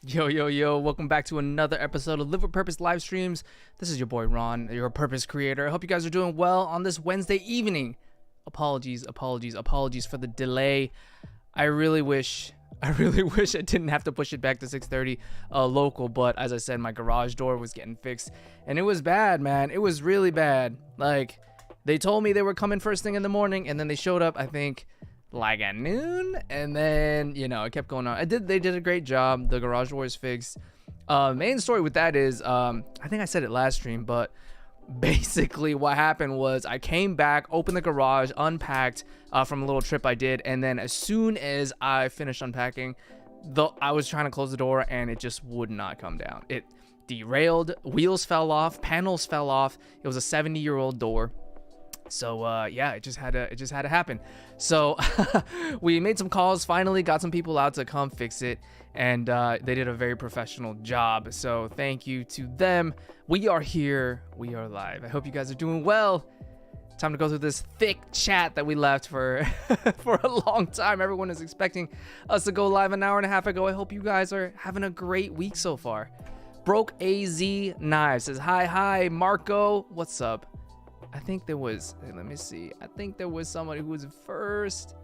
Yo, yo, yo, welcome back to another episode of Live with Purpose live streams. This is your boy Ron, your purpose creator. I hope you guys are doing well on this Wednesday evening. Apologies for the delay. I really wish I didn't have to push it back to 6:30 local, but as I said, my garage door was getting fixed and it was bad, man. It was really bad. Like, they told me they were coming first thing in the morning and then they showed up, I think, like at noon, and then it kept going on. They did a great job. The garage door is fixed. Main story with that is I think I said it last stream, but basically what happened was I came back, opened the garage, unpacked from a little trip I did, and then as soon as I finished unpacking, I was trying to close the door and it just would not come down. It derailed, wheels fell off, panels fell off. It was a 70-year-old door. So yeah, it just had to happen. So we made some calls, finally got some people out to come fix it, and they did a very professional job. So thank you to them. We are here, we are live. I hope you guys are doing well. Time to go through this thick chat that we left for for a long time. Everyone is expecting us to go live an hour and a half ago. I hope you guys are having a great week so far. Broke AZ Knives says hi Marco, what's up? I think there was, let me see. I think there was somebody who was first.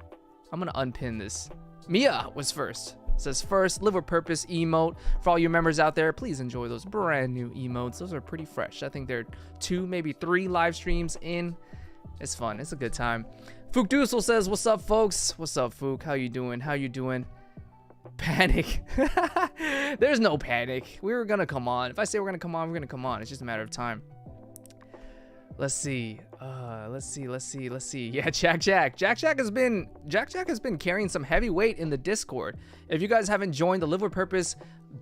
I'm going to unpin this. Mia was first. It says first, Live with Purpose emote. For all you members out there, please enjoy those brand new emotes. Those are pretty fresh. I think they're 2, maybe 3 live streams in. It's fun. It's a good time. Fook Dusel says, what's up, folks? What's up, Fook? How you doing? How you doing? Panic. There's no panic. We were going to come on. If I say we're going to come on, we're going to come on. It's just a matter of time. Let's see. Yeah, Jack has been carrying some heavy weight in the Discord. If you guys haven't joined the Live with Purpose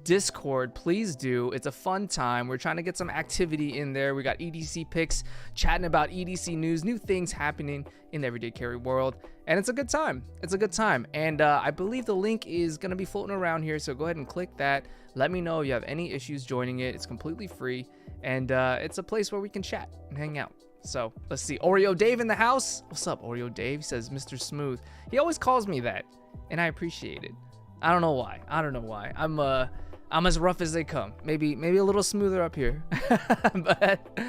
Discord, please do. It's a fun time. We're trying to get some activity in there. We got EDC picks, chatting about EDC news, new things happening in the everyday carry world, and it's a good time. And I believe the link is gonna be floating around here, so go ahead and click that. Let me know if you have any issues joining it. It's completely free, and it's a place where we can chat and hang out. So let's see. Oreo Dave in the house. What's up, Oreo Dave? He says Mr. Smooth. He always calls me that, and I appreciate it. I don't know why. I'm as rough as they come. Maybe a little smoother up here. But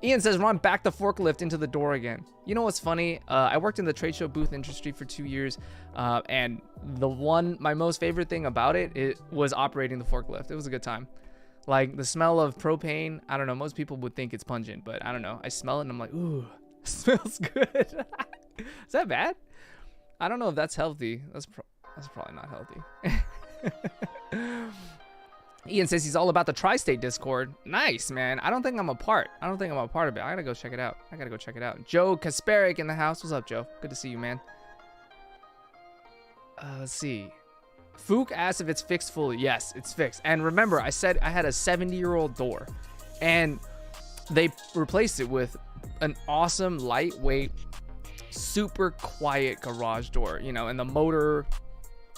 Ian says, Ron, back the forklift into the door again. You know what's funny? I worked in the trade show booth industry for 2 years, and my most favorite thing about it was operating the forklift. It was a good time. Like, the smell of propane, I don't know, most people would think it's pungent, but I don't know. I smell it and I'm like, ooh, it smells good. Is that bad? I don't know if that's healthy. That's probably not healthy. Ian says he's all about the Tri-State Discord. Nice, man. I don't think I'm a part of it. I gotta go check it out. Joe Kasparik in the house. What's up, Joe? Good to see you, man. Let's see. Fook asked if it's fixed fully. Yes, it's fixed. And remember, I said I had a 70-year-old door, and they replaced it with an awesome, lightweight, super quiet garage door, and the motor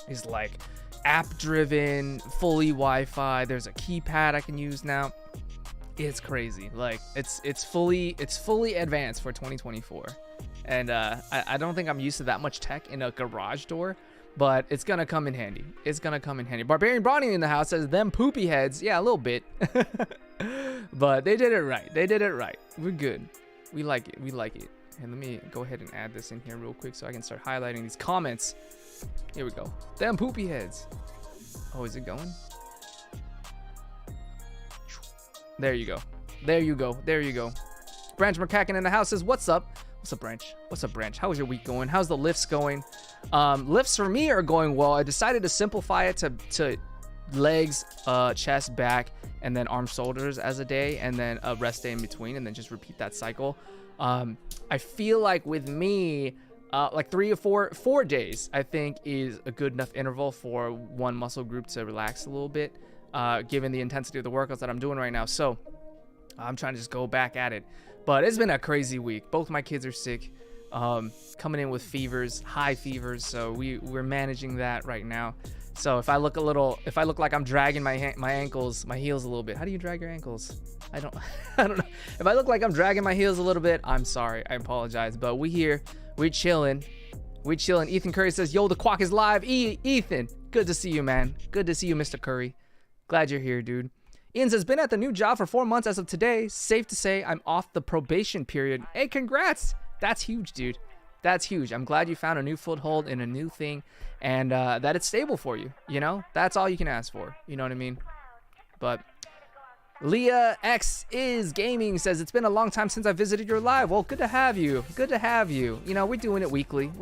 is like app-driven, fully Wi-Fi. There's a keypad I can use now. It's crazy. Like, it's fully advanced for 2024, and I don't think I'm used to that much tech in a garage door. But it's gonna come in handy. Barbarian Bronny in the house says, them poopy heads. Yeah, a little bit. But they did it right. We're good. We like it. And let me go ahead and add this in here real quick so I can start highlighting these comments. Here we go. Them poopy heads. Oh, is it going? There you go. Branch McCacken in the house says, what's up? What's up, Branch? How is your week going? How's the lifts going? Lifts for me are going well. I decided to simplify it to legs, chest, back, and then arms, shoulders as a day, and then a rest day in between, and then just repeat that cycle. I feel like with me, like 3 or 4 days, I think is a good enough interval for one muscle group to relax a little bit, given the intensity of the workouts that I'm doing right now. So I'm trying to just go back at it. But it's been a crazy week. Both my kids are sick, coming in with fevers, high fevers. So we're managing that right now. So if I look like I'm dragging my ankles, my heels a little bit. How do you drag your ankles? I don't know. If I look like I'm dragging my heels a little bit, I'm sorry. I apologize. But we're chilling. Ethan Curry says, yo, the quack is live. Ethan, good to see you, man. Good to see you, Mr. Curry. Glad you're here, dude. Ian says, been at the new job for 4 months as of today. Safe to say I'm off the probation period. Hey, congrats. That's huge, dude. That's huge. I'm glad you found a new foothold in a new thing and that it's stable for you. You know, that's all you can ask for. You know what I mean? But Leah X is Gaming says, it's been a long time since I visited your live. Well, good to have you. Good to have you. You know, we're doing it weekly.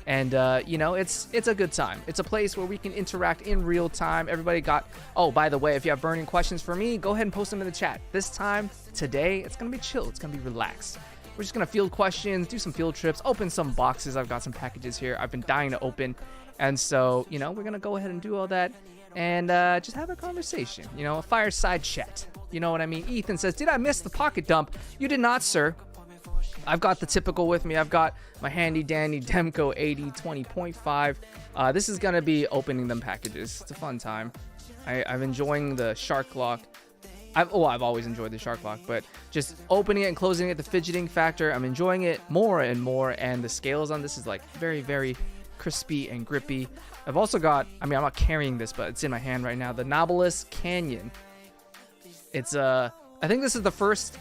And, you know, it's a good time. It's a place where we can interact in real time. Everybody got... Oh, by the way, if you have burning questions for me, go ahead and post them in the chat. This time, today, it's going to be chill. It's going to be relaxed. We're just going to field questions, do some field trips, open some boxes. I've got some packages here I've been dying to open. And so, you know, we're going to go ahead and do all that and just have a conversation. You know, a fireside chat. You know what I mean? Ethan says, did I miss the pocket dump? You did not, sir. I've got the typical with me. I've got my handy dandy Demco 80 20.5. This is going to be opening them packages. It's a fun time. I'm enjoying the shark lock. I've always enjoyed the shark lock, but just opening it and closing it, the fidgeting factor, I'm enjoying it more and more. And the scales on this is like very, very crispy and grippy. I've also got, I mean, I'm not carrying this, but it's in my hand right now, the Nautilus Canyon. It's I think this is the first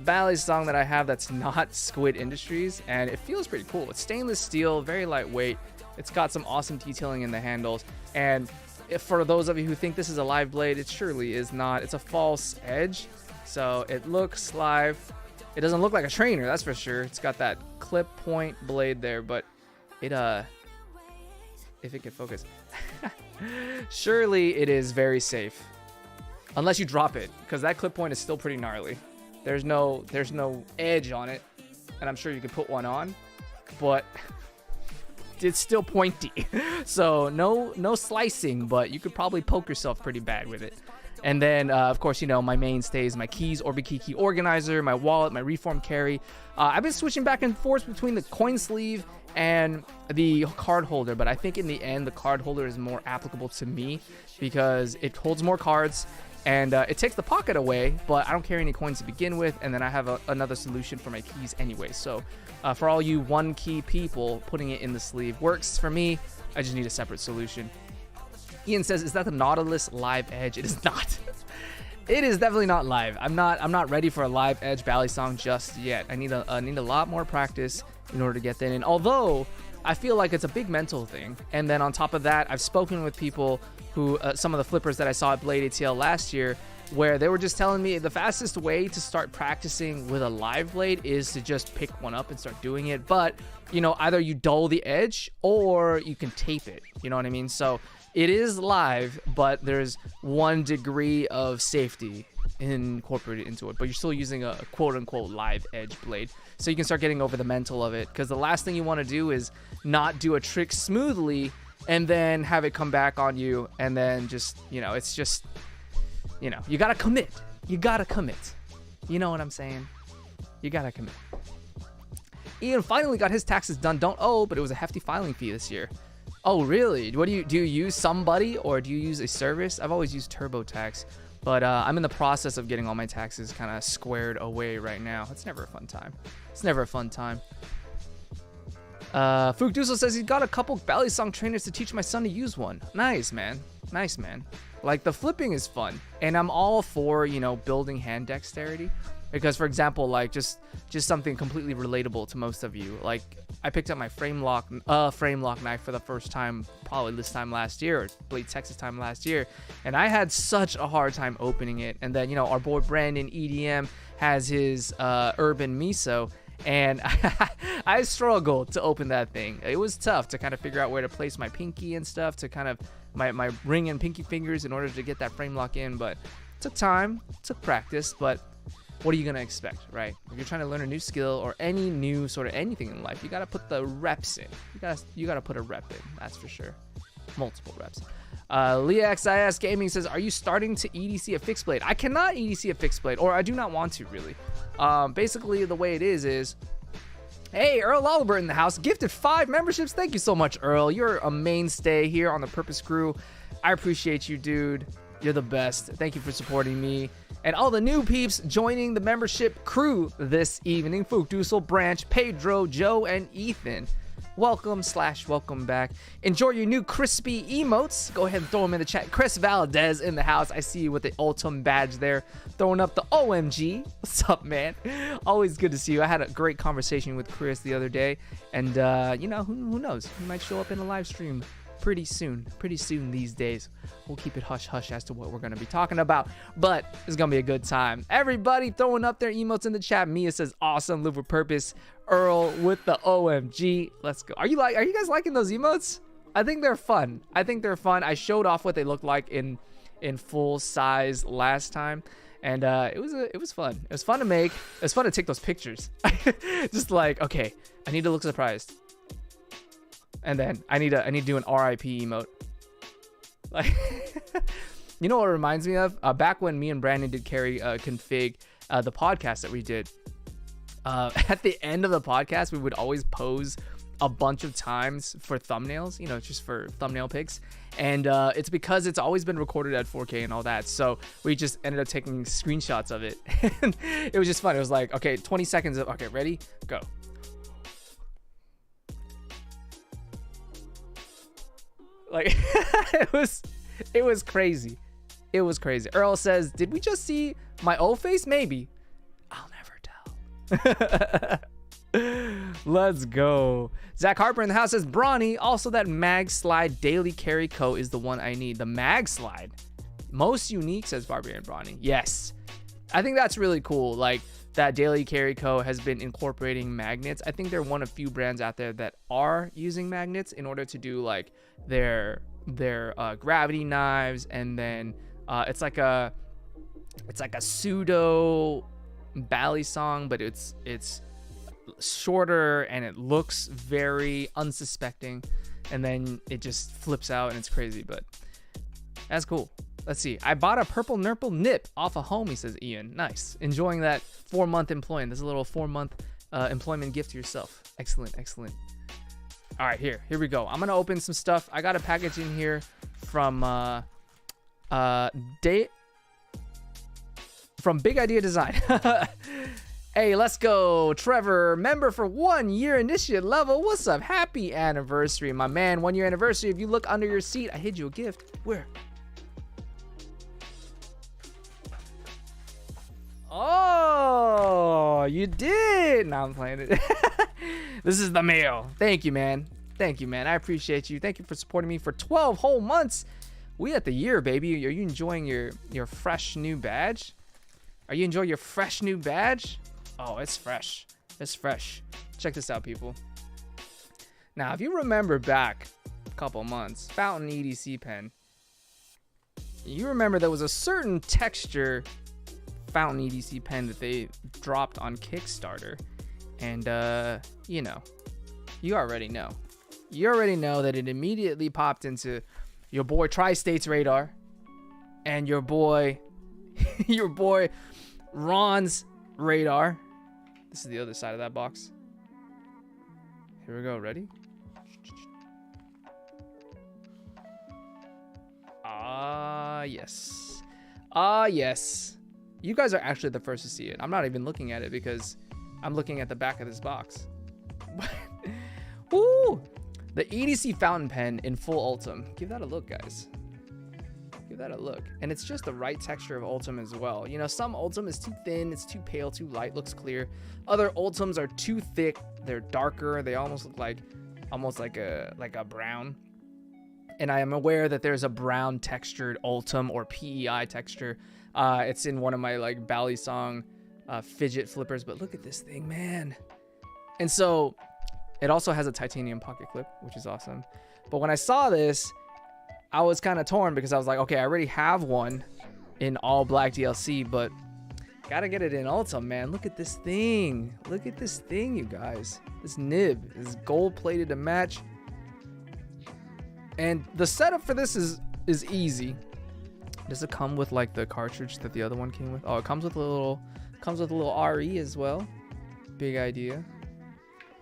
Balisong that I have that's not Squid Industries, and it feels pretty cool. It's stainless steel, very lightweight. It's got some awesome detailing in the handles, and if for those of you who think this is a live blade, it surely is not. It's a false edge, so it looks live. It doesn't look like a trainer, that's for sure. It's got that clip point blade there, but it if it can focus, surely it is very safe, unless you drop it, because that clip point is still pretty gnarly. There's no edge on it, and I'm sure you could put one on, but it's still pointy. So no slicing, but you could probably poke yourself pretty bad with it. And then, of course, you know, my mainstays, my keys, Orbikey key organizer, my wallet, my reform carry. I've been switching back and forth between the coin sleeve and the card holder, but I think in the end, the card holder is more applicable to me because it holds more cards. And it takes the pocket away, but I don't carry any coins to begin with, and then I have another solution for my keys anyway. So for all you one key people, putting it in the sleeve works for me. I just need a separate solution. Ian says, is that the Nautilus live edge? It is not. It is definitely not live. I'm not ready for a live edge Balisong just yet. I need a lot more practice in order to get that in. Although I feel like it's a big mental thing. And then on top of that, I've spoken with people who, some of the flippers that I saw at Blade ATL last year, where they were just telling me the fastest way to start practicing with a live blade is to just pick one up and start doing it. But, you know, either you dull the edge or you can tape it. You know what I mean? So it is live, but there's 1 degree of safety incorporated into it, but you're still using a quote-unquote live edge blade, so you can start getting over the mental of it, because the last thing you want to do is not do a trick smoothly and then have it come back on you, and then just, you know, it's just, you know, you gotta commit. You know what I'm saying? You gotta commit. Ian finally got his taxes done. Don't owe, but it was a hefty filing fee this year. Oh really? What do you use somebody, or do you use a service? I've always used TurboTax, but I'm in the process of getting all my taxes kind of squared away right now. It's never a fun time. Fugduso says he's got a couple Bsong trainers to teach my son to use one. Nice, man. Like, the flipping is fun, and I'm all for, you know, building hand dexterity, because, for example, like, just something completely relatable to most of you. Like, I picked up my frame lock knife for the first time probably this time last year, or Blade Texas time last year, and I had such a hard time opening it. And then, you know, our boy Brandon EDM has his Urban Miso, and I struggled to open that thing. It was tough to kind of figure out where to place my pinky and stuff, to kind of my ring and pinky fingers in order to get that frame lock in. But it took time, took practice, but what are you gonna expect, right? If you're trying to learn a new skill or any new sort of anything in life, you gotta put the reps in. You gotta put a rep in, that's for sure. Multiple reps. Leah XIS Gaming says, are you starting to EDC a fixed blade? I cannot EDC a fixed blade, or I do not want to, really. Basically, the way it is, hey, Earl Oliver in the house, gifted 5 memberships. Thank you so much, Earl. You're a mainstay here on the Purpose Crew. I appreciate you, dude. You're the best. Thank you for supporting me. And all the new peeps joining the membership crew this evening: Fugdusel, Branch, Pedro, Joe, and Ethan. welcome back. Enjoy your new crispy emotes. Go ahead and throw them in the chat. Chris Valdez in the house. I see you with the Ultim badge there, throwing up the OMG. What's up, man? Always good to see you. I had a great conversation with Chris the other day, and you know, who knows? He might show up in a live stream pretty soon these days. We'll keep it hush hush as to what we're going to be talking about, but it's going to be a good time. Everybody throwing up their emotes in the chat. Mia says awesome, live with purpose. Earl with the OMG. Let's go. Are you guys liking those emotes? I think they're fun. I showed off what they looked like in full size last time, and it was fun. It was fun to make. It was fun to take those pictures. Just like, okay, I need to look surprised. And then I need to do an RIP emote. Like, you know what it reminds me of? Back when me and Brandon did carry config, the podcast that we did. At the end of the podcast, we would always pose a bunch of times for thumbnails, you know, just for thumbnail pics. And it's because it's always been recorded at 4K and all that. So we just ended up taking screenshots of it. And it was just fun. It was like, okay, 20 seconds of, okay, ready, go. Like, it was crazy. It was crazy. Earl says, did we just see my old face? Maybe. I'll never tell. Let's go. Zach Harper in the house says, Brawny, also that Magslide daily carry coat is the one I need. The Magslide. Most unique, says Barbarian Brawny. Yes. I think that's really cool. Like, that daily carry coat has been incorporating magnets. I think they're one of few brands out there that are using magnets in order to do like their gravity knives, and then it's like a pseudo Balisong, but it's shorter and it looks very unsuspecting, and then it just flips out and it's crazy, but that's cool. Let's see. I bought a purple nurple nip off a homie, says Ian. Nice. Enjoying that 4-month employment. There's a little 4-month employment gift to yourself. Excellent. All right, here we go. I'm gonna open some stuff. I got a package in here from Big Idea Design. Hey, let's go. Trevor, member for 1 year initiate level. What's up? Happy anniversary, my man. 1 year anniversary. If you look under your seat, I hid you a gift. Where? Oh, you did. Now I'm playing it. This is the mail. Thank you, man. I appreciate you. Thank you for supporting me for 12 whole months. We at the year, baby. Are you enjoying your fresh new badge? Are you enjoying your fresh new badge? Oh, it's fresh. It's fresh. Check this out, people. Now, if you remember back a couple months, Fountain EDC pen, you remember there was a certain texture Fountain EDC pen that they dropped on Kickstarter, and you know, you already know that it immediately popped into your boy Tri-State's radar, and your boy Ron's radar. This is the other side of that box. Here we go. Ready? Yes. You guys are actually the first to see it. I'm not even looking at it because I'm looking at the back of this box. Woo! The EDC fountain pen in full Ultim. Give that a look, guys. Give that a look. And it's just the right texture of Ultim as well. You know, some Ultim is too thin, it's too pale, too light, looks clear. Other Ultims are too thick, they're darker, they almost look like a brown. And I am aware that there's a brown textured Ultim or PEI texture. It's in one of my like Balisong fidget flippers, but look at this thing, man. And so it also has a titanium pocket clip, which is awesome. But when I saw this, I was kind of torn because I was like, okay, I already have one in all black DLC, but gotta get it in Ultim, man. Look at this thing. Look at this thing, you guys. This nib is gold plated to match. And the setup for this is easy. Does it come with like the cartridge that the other one came with? Oh, it comes with a little RE as well. Big idea.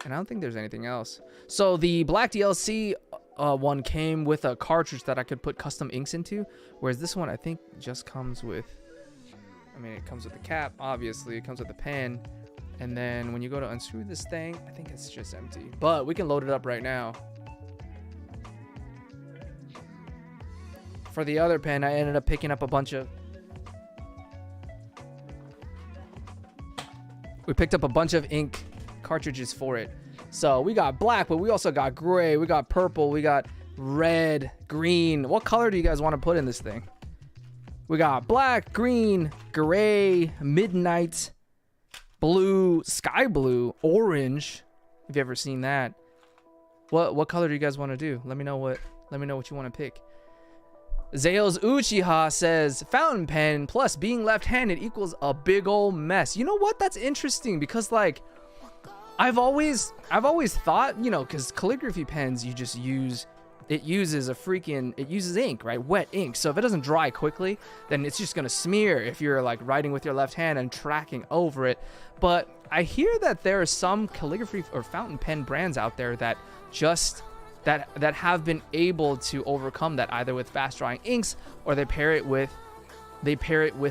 And I don't think there's anything else. So the black DLC one came with a cartridge that I could put custom inks into, whereas this one I think just comes with, I mean, it comes with the cap, obviously, it comes with the pen, And then when you go to unscrew this thing, I think it's just empty. But we can load it up right now. For the other pen, I ended up picking up a bunch of... We picked up a bunch of ink cartridges for it. So we got black, but we also got gray. We got purple. We got red, green. What color do you guys want to put in this thing? We got black, green, gray, midnight, blue, sky blue, orange. Have you ever seen that? What color do you guys want to do? Let me know what you want to pick. Zayo's Uchiha says fountain pen plus being left-handed equals a big old mess. You know what? That's interesting because like I've always thought, you know, because calligraphy pens you just use, it uses ink, right? Wet ink. So if it doesn't dry quickly, then it's just gonna smear if you're like writing with your left hand and tracking over it. But I hear that there are some calligraphy or fountain pen brands out there that just that have been able to overcome that either with fast drying inks or they pair it with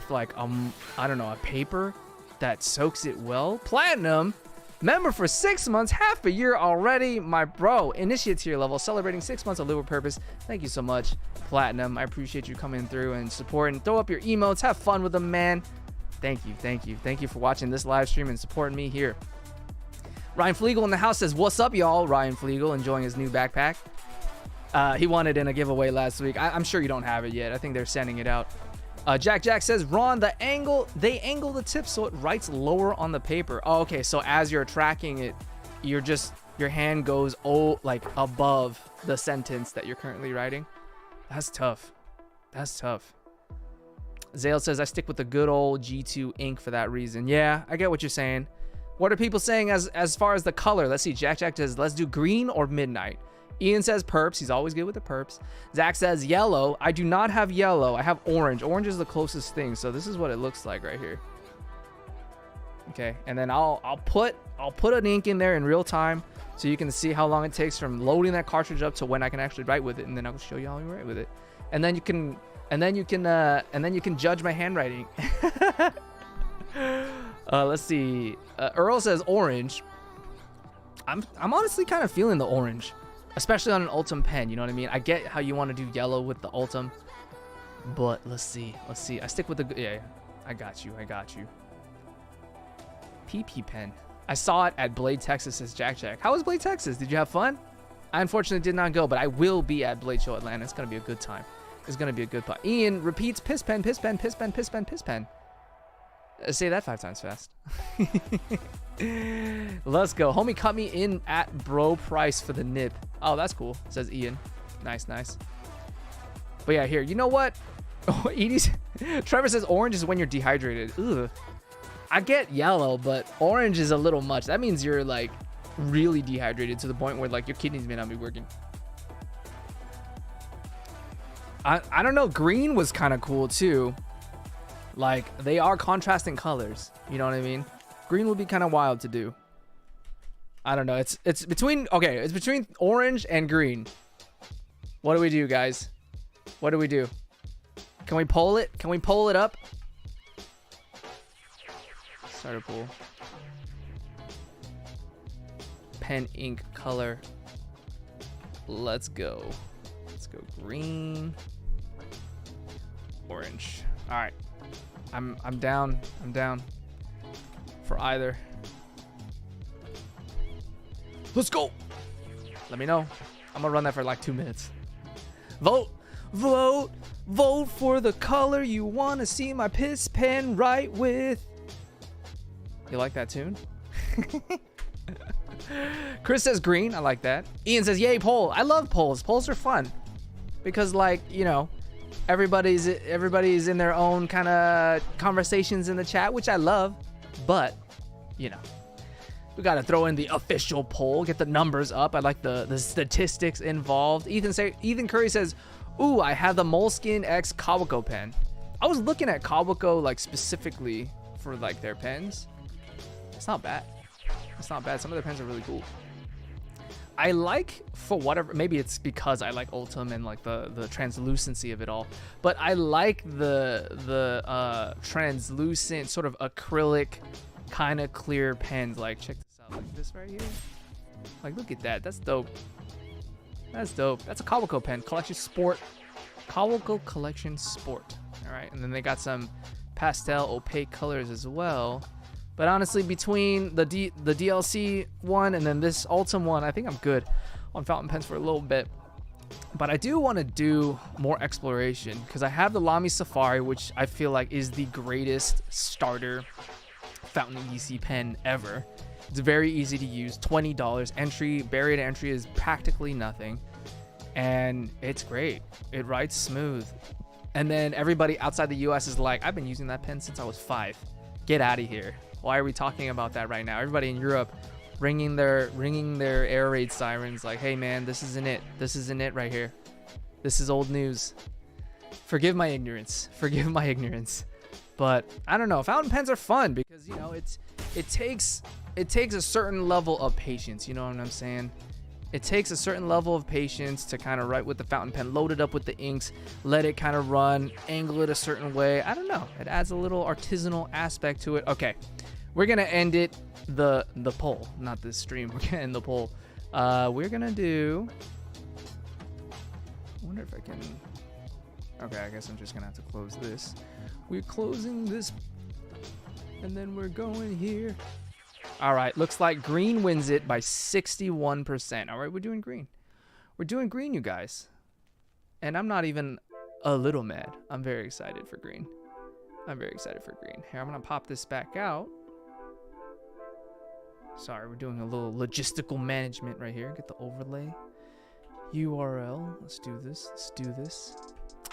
like I don't know, a paper that soaks it well. Platinum member for 6 months, half a year already, my bro. Initiate tier level, celebrating 6 months of Live with Purpose. Thank you so much, Platinum. I appreciate you coming through and supporting. Throw up your emotes, have fun with them, man. Thank you for watching this live stream and supporting me here. Ryan Flegel in the house says, what's up, y'all? Ryan Flegel enjoying his new backpack. He won it in a giveaway last week. I'm sure you don't have it yet. I think they're sending it out. Jack says, Ron, they angle the tip so it writes lower on the paper. Oh, okay, so as you're tracking it, your hand goes like above the sentence that you're currently writing. That's tough. Zale says, I stick with the good old G2 ink for that reason. Yeah, I get what you're saying. What are people saying as far as the color? Let's see. Jack says, let's do green or midnight. Ian says perps. He's always good with the perps. Zach says yellow. I do not have yellow. I have orange. Orange is the closest thing. So this is what it looks like right here. Okay, and then I'll put an ink in there in real time so you can see how long it takes from loading that cartridge up to when I can actually write with it, and then I'll show you how you write with it. And then you can judge my handwriting. Let's see. Earl says orange. I'm honestly kind of feeling the orange, especially on an Ultim pen. You know what I mean? I get how you want to do yellow with the Ultim, but let's see. I stick with the yeah. I got you. PP pen. I saw it at Blade Texas, says Jack. How was Blade Texas? Did you have fun? I unfortunately did not go, but I will be at Blade Show Atlanta. It's gonna be a good time. Ian repeats piss pen. Say that 5 times fast. Let's go. Homie cut me in at bro price for the nib. Oh, that's cool, says Ian. Nice. But yeah, here, you know what? Oh, EDC. Trevor says orange is when you're dehydrated. Ugh. I get yellow, but orange is a little much. That means you're like really dehydrated to the point where like your kidneys may not be working. I don't know. Green was kind of cool too. Like, they are contrasting colors. You know what I mean? Green would be kind of wild to do. I don't know. It's between orange and green. What do we do, guys? What do we do? Can we pull it? Can we pull it up? Start a pull. Pen ink color. Let's go. Green. Orange. All right. I'm down for either. Let's go. Let me know. I'm gonna run that for like 2 minutes. Vote for the color you want to see my piss pen write with. You like that tune? Chris says green. I like that. Ian says yay poll. I love polls. Polls are fun because, like, you know, everybody's in their own kind of conversations in the chat, which I love, but you know, we got to throw in the official poll, get the numbers up. I like the statistics involved. Ethan Curry says, ooh, I have the Moleskine X Kawako pen. I was looking at Kawako like specifically for like their pens. It's not bad. Some of their pens are really cool. I like, for whatever, maybe it's because I like Ultim and like the translucency of it all, but I like the translucent sort of acrylic kind of clear pens. Like, check this out, like this right here. Like, look at that. That's dope. That's dope. That's a Goto pen, Collection Sport. Goto Collection Sport. All right, and then they got some pastel opaque colors as well. But honestly, between the DLC one and then this Ultim one, I think I'm good on fountain pens for a little bit. But I do want to do more exploration because I have the Lamy Safari, which I feel like is the greatest starter fountain EDC pen ever. It's very easy to use, $20 entry, barrier to entry is practically nothing, and it's great. It writes smooth. And then everybody outside the US is like, I've been using that pen since I was 5. Get out of here. Why are we talking about that right now? Everybody in Europe ringing their air raid sirens like, hey man, this isn't it. This isn't it right here. This is old news. Forgive my ignorance. Forgive my ignorance. But I don't know. Fountain pens are fun because, you know, it takes a certain level of patience. You know what I'm saying? It takes a certain level of patience to kind of write with the fountain pen, load it up with the inks, let it kind of run, angle it a certain way. I don't know. It adds a little artisanal aspect to it. Okay, we're gonna end it the poll, not this stream. We're gonna end the poll. We're gonna do. I wonder if I can. Okay, I guess I'm just gonna have to close this. We're closing this, and then we're going here. All right, looks like green wins it by 61%. All right, we're doing green. We're doing green, you guys. And I'm not even a little mad. I'm very excited for green. I'm very excited for green. Here, I'm going to pop this back out. Sorry, we're doing a little logistical management right here. Get the overlay. URL. Let's do this. Let's do this.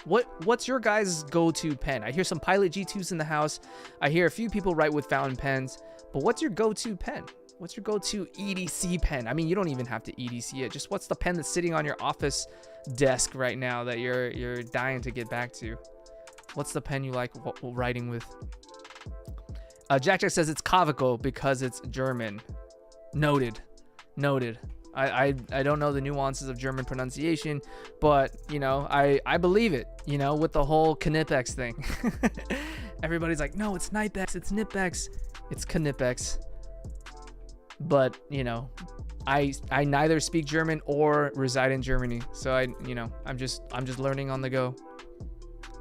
What's your guys' go-to pen? I hear some Pilot G2s in the house. I hear a few people write with fountain pens. But what's your go-to pen? What's your go-to EDC pen? I mean, you don't even have to EDC it. Just what's the pen that's sitting on your office desk right now that you're dying to get back to? What's the pen you like writing with? Jack says it's Goto because it's German. Noted. Noted. I don't know the nuances of German pronunciation, but, you know, I believe it, you know, with the whole Knipex thing. Everybody's like, no, it's Knipex, it's Knipex. It's Knipex. But, you know, I neither speak German or reside in Germany. So I'm just learning on the go.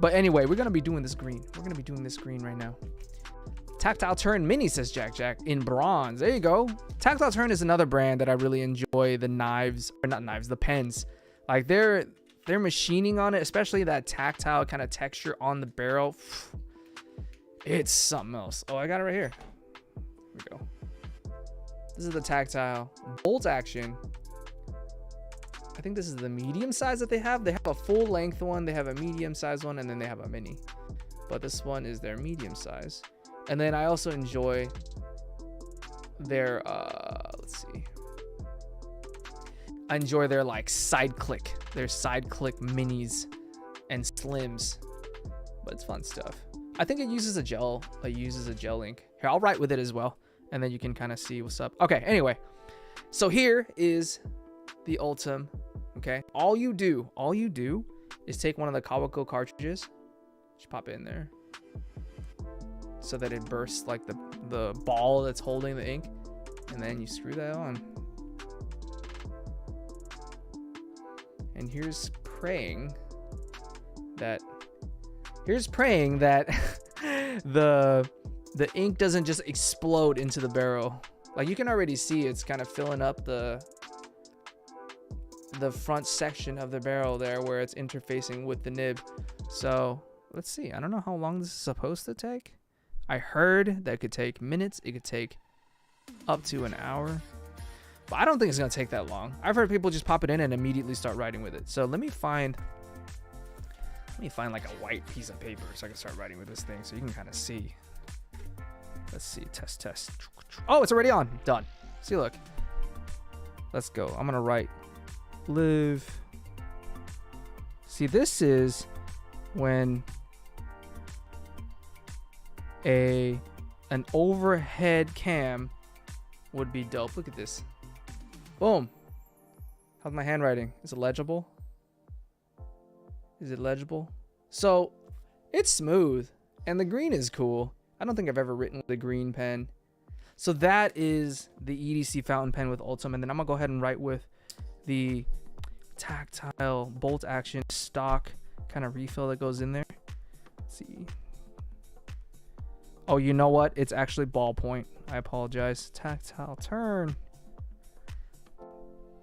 But anyway, we're going to be doing this green. We're going to be doing this green right now. TTurn Mini, says Jack, in bronze. There you go. TTurn is another brand that I really enjoy. The knives, or not knives, the pens. Like their machining on it, especially that tactile kind of texture on the barrel. It's something else. Oh, I got it right here. Here we go. This is the tactile bolt action. I think this is the medium size that they have. They have a full length one, they have a medium size one, and then they have a mini. But this one is their medium size. And then I also enjoy their let's see. I enjoy their like side click minis and slims. But it's fun stuff. I think it uses a gel. It uses a gel ink. Here, I'll write with it as well, and then you can kind of see what's up. Okay, anyway. So here is the Ultim. Okay, all you do is take one of the Goto cartridges, just pop it in there, so that it bursts like the ball that's holding the ink, and then you screw that on. And here's praying that the ink doesn't just explode into the barrel. Like you can already see it's kind of filling up the front section of the barrel there where it's interfacing with the nib. So let's see. I don't know how long this is supposed to take. I heard that it could take minutes. It could take up to an hour. But I don't think it's going to take that long. I've heard people just pop it in and immediately start writing with it. So let me find like a white piece of paper so I can start writing with this thing so you can kind of see. Let's see. Test. Oh, it's already on. Done. See, look. Let's go. I'm going to write live. See, this is when an overhead cam would be dope. Look at this. Boom. How's my handwriting? Is it legible? Is it legible? So it's smooth and the green is cool. I don't think I've ever written with a green pen. So that is the EDC fountain pen with Ultim, and then I'm gonna go ahead and write with the tactile bolt action stock kind of refill that goes in there. Let's see. Oh, you know what? It's actually ballpoint. I apologize. Tactile turn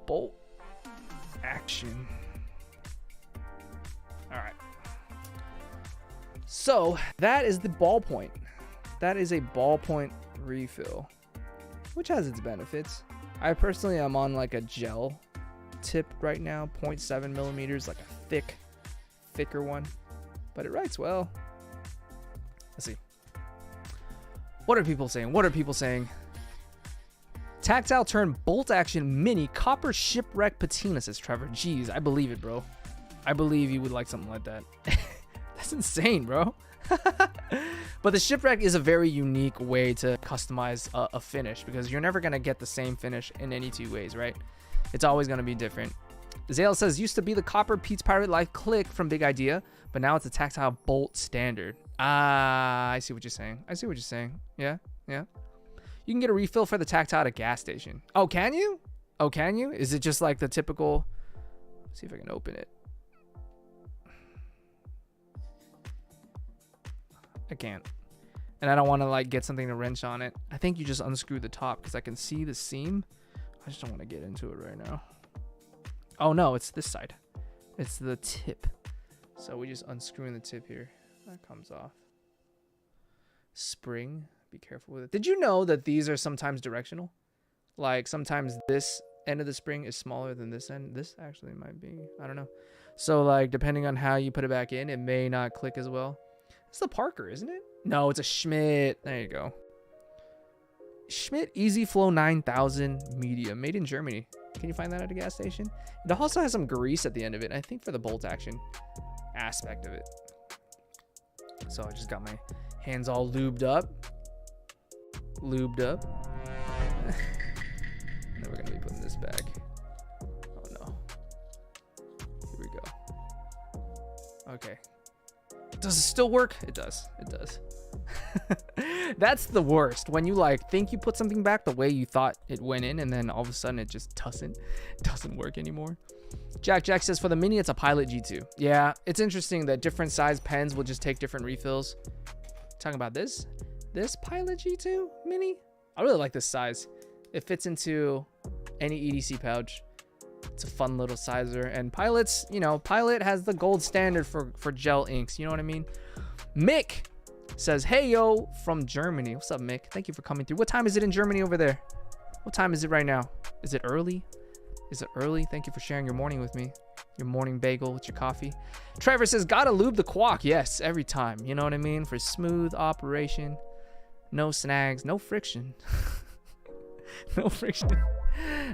bolt action. All right. So that is the ballpoint. That is a ballpoint refill, which has its benefits. I personally am on like a gel tip right now, 0.7 millimeters, like a thicker one, but it writes well. Let's see. What are people saying? What are people saying? Tactile turn bolt action mini copper shipwreck patina, says Trevor. Jeez, I believe it, bro. I believe you would like something like that. That's insane, bro. But the shipwreck is a very unique way to customize a finish, because you're never going to get the same finish in any two ways, right? It's always going to be different. Zale says, used to be the copper Pete's Pirate Life click from Big Idea, but now it's a tactile bolt standard. Ah, I see what you're saying. I see what you're saying. Yeah, yeah. You can get a refill for the tactile at a gas station. Oh, can you? Oh, can you? Is it just like the typical... Let's see if I can open it. I can't. And I don't want to like get something to wrench on it. I think you just unscrew the top because I can see the seam. I just don't want to get into it right now. Oh no, it's this side. It's the tip. So we just unscrewing the tip here. That comes off. Spring. Be careful with it. Did you know that these are sometimes directional? Like sometimes this end of the spring is smaller than this end. This actually might be. I don't know. So like depending on how you put it back in, it may not click as well. It's the Parker, isn't it? No, it's a Schmidt. There you go. Schmidt Easy Flow 9000 medium, made in Germany. Can you find that at a gas station? It also has some grease at the end of it, I think, for the bolt action aspect of it. So I just got my hands all lubed up. And then we're gonna be putting this back. Oh no. Here we go. Okay. Does it still work? It does. It does. That's the worst. When you like think you put something back the way you thought it went in, and then all of a sudden it just doesn't work anymore. Jack says for the Mini it's a Pilot G2. Yeah, it's interesting that different size pens will just take different refills. Talking about this Pilot G2 Mini. I really like this size. It fits into any EDC pouch. It's a fun little sizer, and Pilot's, you know, Pilot has the gold standard for gel inks. You know what I mean? Mick says, hey yo, from Germany. What's up, Mick? Thank you for coming through. What time is it in Germany over there? What time is it right now? Is it early? Is it early? Thank you for sharing your morning with me. Your morning bagel with your coffee. Trevor says, gotta lube the quack. Yes, every time. You know what I mean? For smooth operation. No snags, no friction. No friction.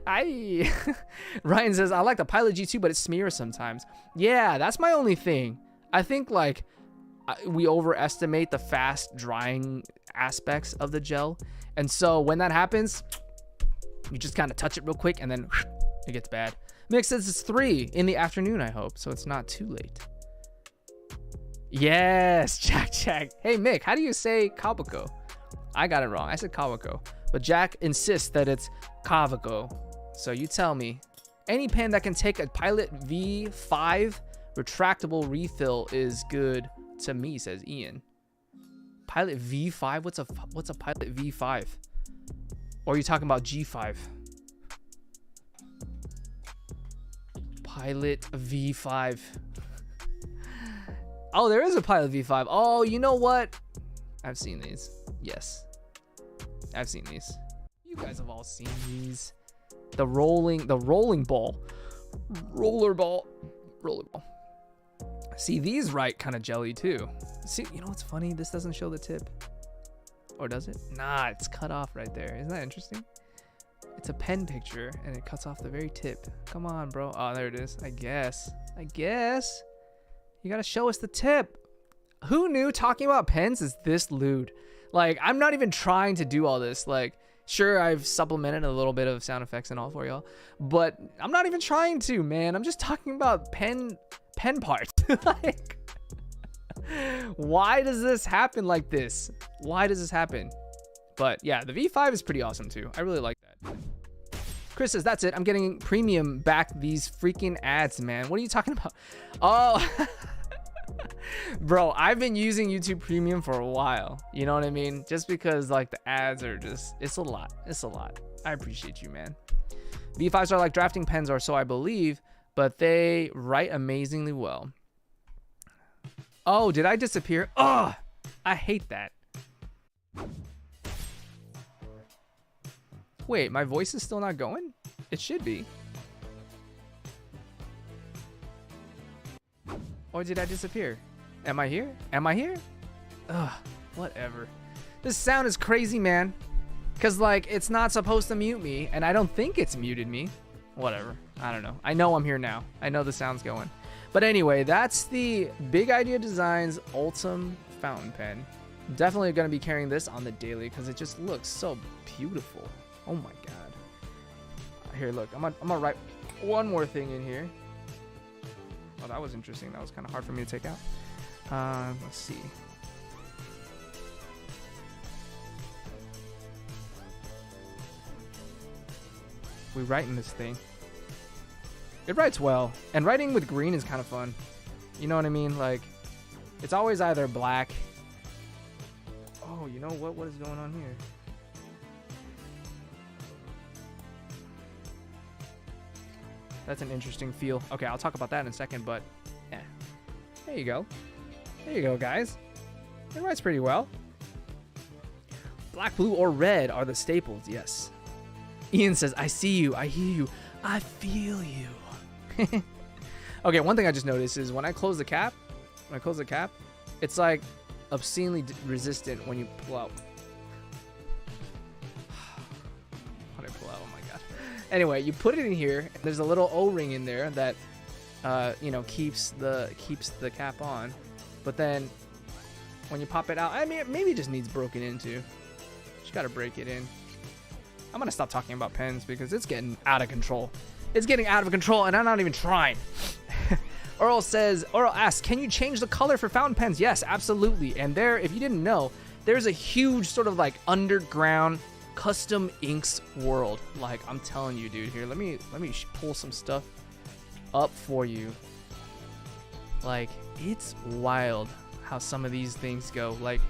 Ryan says, I like the Pilot G2, but it smears sometimes. Yeah, that's my only thing. I think like we overestimate the fast drying aspects of the gel, and so when that happens, you just kind of touch it real quick and then it gets bad. Mick says it's 3 in the afternoon, I hope, so it's not too late. Yes, Jack. Hey Mick, how do you say Kabako? I got it wrong. I said Kawako, but Jack insists that it's Kavako. So you tell me. Any pen that can take a Pilot V5 retractable refill is good to me, says Ian. Pilot V5? What's a Pilot V5? Or are you talking about G5? Pilot V5. Oh, there is a Pilot V5. Oh, you know what? I've seen these. Yes. I've seen these. You guys have all seen these. The rolling ball. Roller ball. See, these write kind of jelly too. See, you know what's funny? This doesn't show the tip. Or does it? Nah, it's cut off right there. Isn't that interesting? It's a pen picture and it cuts off the very tip. Come on, bro. Oh, there it is. I guess. You gotta show us the tip. Who knew talking about pens is this lewd? Like, I'm not even trying to do all this. Like, sure, I've supplemented a little bit of sound effects and all for y'all, but I'm not even trying to, man. I'm just talking about pen parts. Like, why does this happen like this? Why does this happen? But yeah, the V5 is pretty awesome too. I really like that. Chris says, that's it. I'm getting premium back these freaking ads, man. What are you talking about? Oh, bro, I've been using YouTube Premium for a while. You know what I mean? Just because like the ads are just, it's a lot. It's a lot. I appreciate you, man. V5s are like drafting pens or so I believe, but they write amazingly well. Oh, did I disappear? Oh, I hate that. Wait, my voice is still not going? It should be. Or did I disappear? Am I here? Am I here? Ugh, whatever. This sound is crazy, man. Because, like, it's not supposed to mute me, and I don't think it's muted me. Whatever. I don't know. I know I'm here now. I know the sound's going. But anyway, that's the Big Idea Designs Ultim fountain pen. Definitely going to be carrying this on the daily because it just looks so beautiful. Oh my god. Here, look. I'm gonna write one more thing in here. Oh, that was interesting. That was kind of hard for me to take out. Let's see. We write in this thing. It writes well. And writing with green is kind of fun. You know what I mean? Like, it's always either black. Oh, you know what? What is going on here? That's an interesting feel. Okay, I'll talk about that in a second, but yeah. There you go. There you go, guys. It writes pretty well. Black, blue, or red are the staples, yes. Ian says, I see you, I hear you, I feel you. Okay, one thing I just noticed is when I close the cap, it's like obscenely resistant when you pull out. When I pull out, oh my god. Anyway, you put it in here, and there's a little O-ring in there that, you know, keeps the cap on. But then when you pop it out, I mean, maybe it just needs broken into. Just gotta break it in. I'm gonna stop talking about pens because it's getting out of control. It's getting out of control, and I'm not even trying. Earl asks, can you change the color for fountain pens? Yes, absolutely. And there, if you didn't know, there's a huge sort of like underground custom inks world. Like, I'm telling you, dude. Here, let me pull some stuff up for you. Like, it's wild how some of these things go. Like,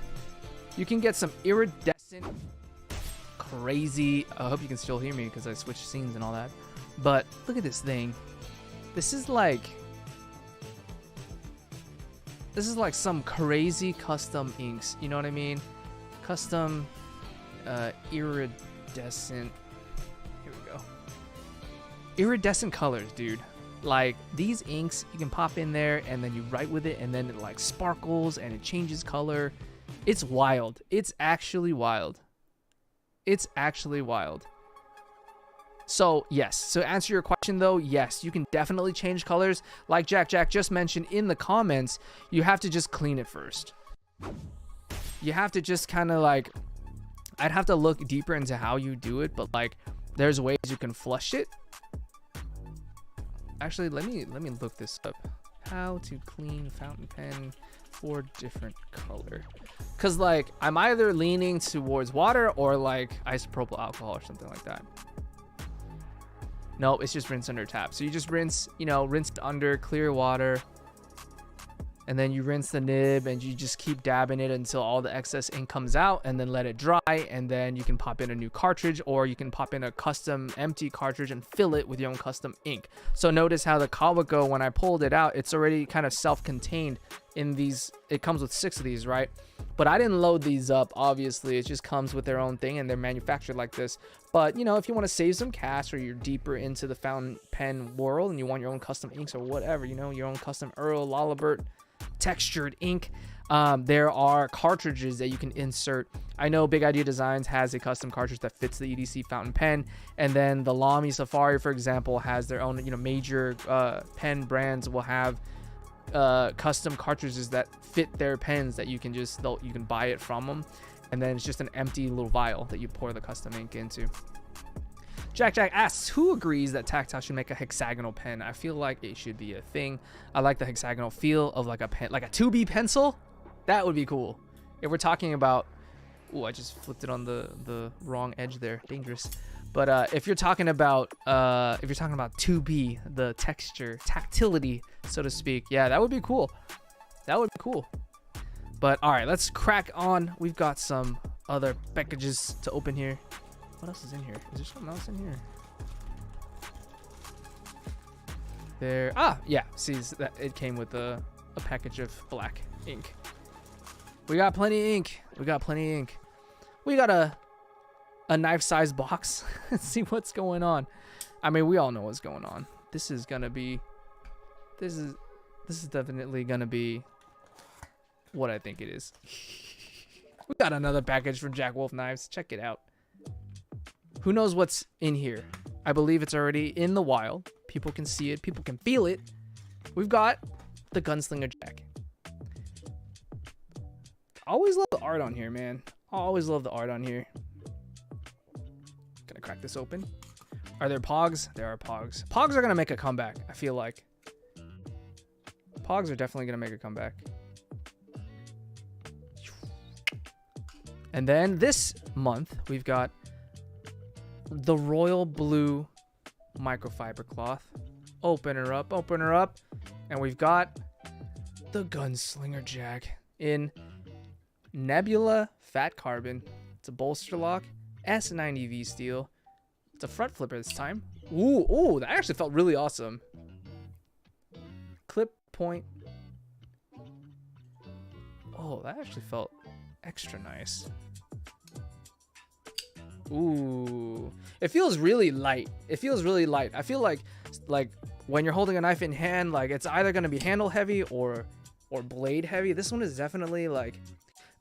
you can get some iridescent, crazy. I hope you can still hear me because I switched scenes and all that. But look at this thing. This is like some crazy custom inks. You know what I mean? Custom iridescent. Here we go. Iridescent colors, dude. Like, these inks, you can pop in there and then you write with it and then it like sparkles and it changes color. It's wild. It's actually wild. It's actually wild. So, yes. So, to answer your question, though, yes, you can definitely change colors. Like Jack just mentioned in the comments, you have to just clean it first. You have to just kind of like, I'd have to look deeper into how you do it, but like, there's ways you can flush it. Actually, let me look this up. How to clean fountain pen for different color. Because, like, I'm either leaning towards water or like isopropyl alcohol or something like that. No, it's just rinse under tap. So you just rinse, you know, rinse under clear water. And then you rinse the nib and you just keep dabbing it until all the excess ink comes out and then let it dry. And then you can pop in a new cartridge or you can pop in a custom empty cartridge and fill it with your own custom ink. So notice how the Kawago, when I pulled it out, it's already kind of self-contained in these. It comes with 6 of these, right? But I didn't load these up, obviously. It just comes with their own thing and they're manufactured like this. But, you know, if you want to save some cash or you're deeper into the fountain pen world and you want your own custom inks or whatever, you know, your own custom Earl, Lalibert, textured ink, there are cartridges that you can insert. I know Big Idea Designs has a custom cartridge that fits the EDC fountain pen, and then the Lamy Safari, for example, has their own, you know, major pen brands will have custom cartridges that fit their pens that you can just, you can buy it from them, and then it's just an empty little vial that you pour the custom ink into. Jack asks, who agrees that Tactile should make a hexagonal pen? I feel like it should be a thing. I like the hexagonal feel of like a pen, like a 2B pencil. That would be cool. If we're talking about Ooh, I just flipped it on the wrong edge there. Dangerous. But if you're talking about 2B, the texture, tactility, so to speak, yeah, that would be cool. That would be cool. But all right, let's crack on. We've got some other packages to open here. What else is in here? Is there something else in here? There. Ah, yeah. See, that it came with a package of black ink. We got plenty of ink. We got plenty of ink. We got a knife-sized box. Let's see what's going on. I mean, we all know what's going on. This is gonna be. This is definitely gonna be what I think it is. We got another package from Jack Wolf Knives. Check it out. Who knows what's in here? I believe it's already in the wild. People can see it. People can feel it. We've got the Gunslinger Jack. Always love the art on here, man. Always love the art on here. Gonna crack this open. Are there pogs? There are pogs. Pogs are gonna make a comeback, I feel like. Pogs are definitely gonna make a comeback. And then this month, we've got the royal blue microfiber cloth. Open her up, open her up. And we've got the Gunslinger Jack in Nebula Fat Carbon. It's a bolster lock, S90V steel. It's a front flipper this time. Ooh, that actually felt really awesome. Clip point. Oh, that actually felt extra nice. Ooh, it feels really light. It feels really light. I feel like when you're holding a knife in hand, like it's either gonna be handle heavy or blade heavy. This one is definitely like,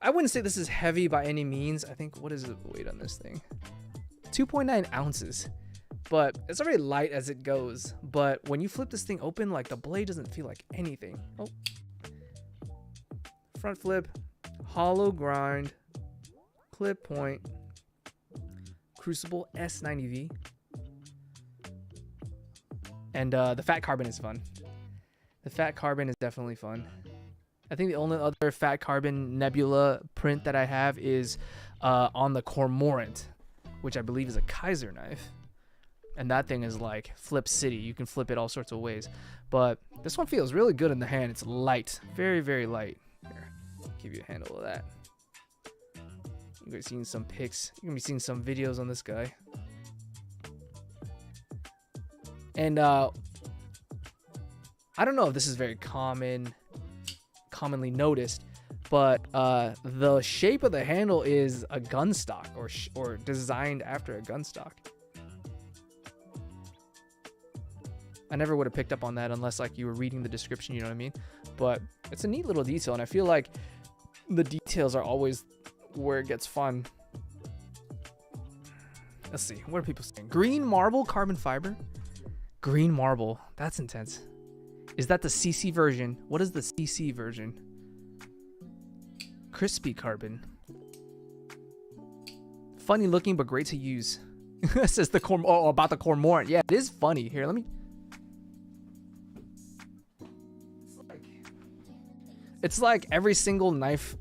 I wouldn't say this is heavy by any means. I think, what is the weight on this thing? 2.9 ounces, but it's already light as it goes. But when you flip this thing open, like the blade doesn't feel like anything. Oh, front flip, hollow grind, clip point. Crucible S90V. And the fat carbon is fun. The fat carbon is definitely fun. I think the only other fat carbon Nebula print that I have is on the Cormorant, which I believe is a Kaiser knife. And that thing is like Flip City. You can flip it all sorts of ways. But this one feels really good in the hand. It's light. Very, very light. Here, I'll give you a handle of that. You're gonna be seeing some pics. You're gonna be seeing some videos on this guy. And I don't know if this is very commonly noticed, but the shape of the handle is a gun stock or designed after a gun stock. I never would have picked up on that unless like you were reading the description, you know what I mean? But it's a neat little detail, and I feel like the details are always where it gets fun. Let's see, what are people saying? Green marble carbon fiber. Green marble, that's intense. Is that the CC version? What is the CC version? Crispy carbon. Funny looking but great to use. It says the about the Cormorant. Yeah, it is funny. Here, let me. It's like every single knife